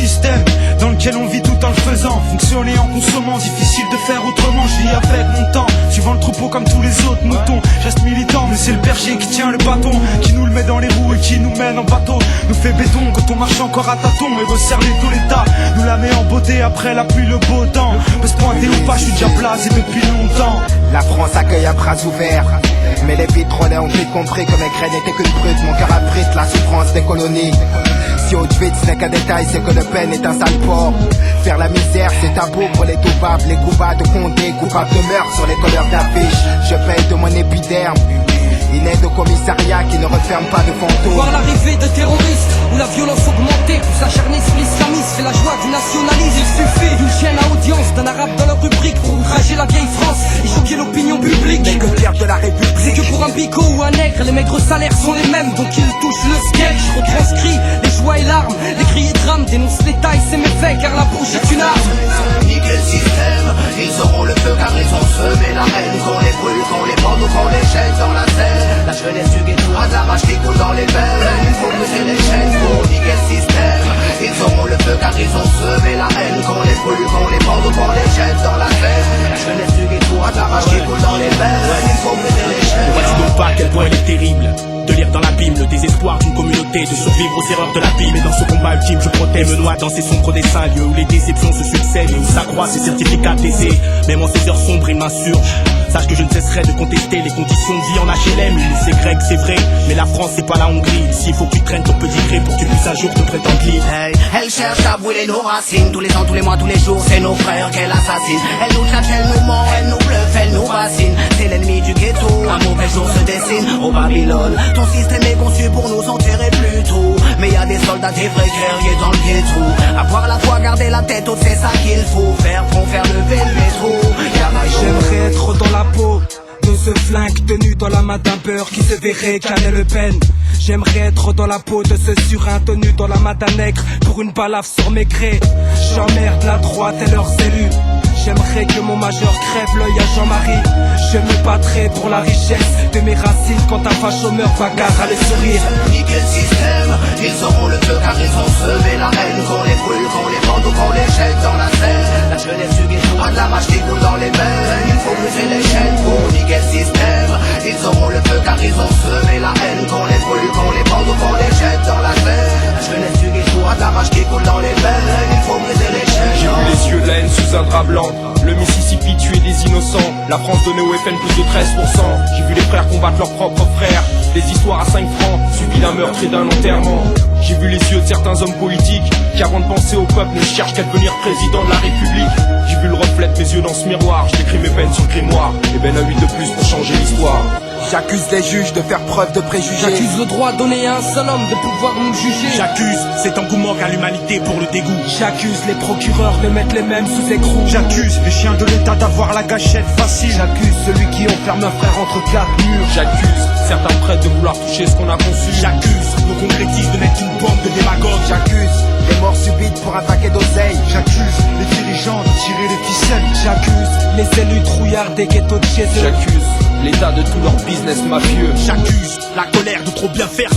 système dans lequel on vit tout en le faisant. Fonctionner en consommant, difficile de faire autrement. Je vis avec mon temps, suivant le troupeau comme tous les autres moutons. Geste militant, mais c'est le berger qui tient le bâton, qui nous le met dans les roues et qui nous mène en bateau. Nous fait béton quand on marche encore à tâtons et resserre les taux l'état. Nous la met en beauté après la pluie, le beau temps. Peut se pointer ou pas, je suis déjà blasé depuis longtemps. La France accueille à bras ouverts, mais les pétroliers ont vite compris que mes graines n'étaient qu'une brute. Mon cœur abrite la souffrance des colonies. Si Auschwitz n'est qu'un détail, c'est que Le Pen est un sale porc. Faire la misère, c'est tabou pour les toupables, les coupables de Condé, coupables de meurtre sur les couleurs d'affiches. Je paye de mon épiderme une aide au commissariat qui ne referme pas de fantômes. Voir l'arrivée de terroristes où la violence augmentée pousse acharné sur l'islamisme, fait la joie du nationalisme. Il suffit d'une chaîne à audience, d'un arabe dans leur rubrique pour outrager la vieille France et choquer l'opinion publique. Mais que faire de la République? C'est que pour un bico ou un nègre, les maigres salaires sont les mêmes, donc ils touchent le sketch. Retranscrit les joies et larmes, les cris et drames, dénonce les tailles, c'est méfaits car la bouche est une arme. Niquer le système, ils auront le feu car ils ont semé la haine. Qu'on les brûle, qu'on les pende ou qu'on les jette dans la Seine. La jeunesse du ghetto a de la rage qui coule dans les veines. Il faut briser les chaînes pour niquer le système. Ils auront le feu car ils ont semé la haine. Qu'on les brûle, qu'on les pende ou qu'on les jette dans la Seine. La jeunesse du ghetto a de la rage qui coule dans les veines. Il faut briser les chaînes. Ne vois-tu donc pas à quel point elle est terrible de lire dans l'abîme le désespoir d'une communauté, de survivre aux erreurs de la vie. Mais dans ce combat ultime, je protège, me noie dans ces sombres dessins, lieux où les déceptions se succèdent et où s'accroissent ces certificats d'essai. Même en ces heures sombres, il m'insurge. Sache que je ne cesserai de contester les conditions de vie en HLM. C'est grec, c'est vrai, mais la France c'est pas la Hongrie. Ici il faut que tu traînes ton petit gré pour que tu puisses un jour te prétendre libre. Hey, elle cherche à brûler nos racines. Tous les ans, tous les mois, tous les jours, c'est nos frères qu'elle assassine. Elle nous tâche, elle nous ment, elle nous bluffe, elle nous racine. C'est l'ennemi du ghetto, un mauvais jour se dessine au Babylone. Ton système est conçu pour nous enterrer plus tôt. Mais y a des soldats, des vrais guerriers dans le ghetto. Avoir la foi, garder la tête haute, c'est ça qu'il faut faire pour faire lever le métro. J'aimerais être dans la peau de ce flingue tenu dans la main d'un beurre qui se verrait caler Le Pen. J'aimerais être dans la peau de ce surin tenu dans la main d'un nègre pour une balafre sur mes grès. J'emmerde la droite et leurs élus. J'aimerais que mon majeur crève l'œil à Jean-Marie. Je me battrai pour la richesse de mes racines quand un facho meurt, bagarre à les sourire. Niquer le système, ils auront le feu car ils ont semé la haine. Qu'on les brûle, qu'on les pende ou qu'on les jette dans la Seine. La jeunesse du ghetto a de la rage qui coule dans les veines. Il faut briser les chaînes pour niquer le système. Ils auront le feu car ils ont semé la haine. Qu'on les brûle, qu'on les pende ou qu'on les jette dans la Seine. La jeunesse du ghetto a de la rage qui coule dans les veines. Il faut briser les chaînes. J'ai vu les yeux de la haine sous un drap blanc. Le Mississippi tuait des innocents. La France donnait au FN plus de 13%. J'ai vu les frères combattre leurs propres frères. Des histoires à 5 francs, suivies d'un meurtre et d'un enterrement. J'ai vu les yeux de certains hommes politiques qui avant de penser au peuple ne cherchent qu'à devenir président de la République. J'ai vu le reflet de mes yeux dans ce miroir. J'écris mes peines sur le grimoire. Et ben un 8 de plus pour changer l'histoire. J'accuse les juges de faire preuve de préjugés. J'accuse le droit donné à un seul homme de pouvoir nous juger. J'accuse cet engouement qu'a l'humanité pour le dégoût. J'accuse les procureurs de mettre les mêmes sous écrou. J'accuse les chiens de l'État d'avoir la gâchette facile. J'accuse celui qui enferme un frère entre quatre murs. J'accuse certains prêtres de vouloir toucher ce qu'on a conçu. J'accuse nos concrétistes de n'être qu'une bande de démagogues. J'accuse les morts subites pour un paquet d'oseille. J'accuse les dirigeants de tirer les ficelles. J'accuse les élus trouillards des ghettos de chez eux. J'accuse l'État de tout leur business mafieux. J'accuse la colère de trop bien faire son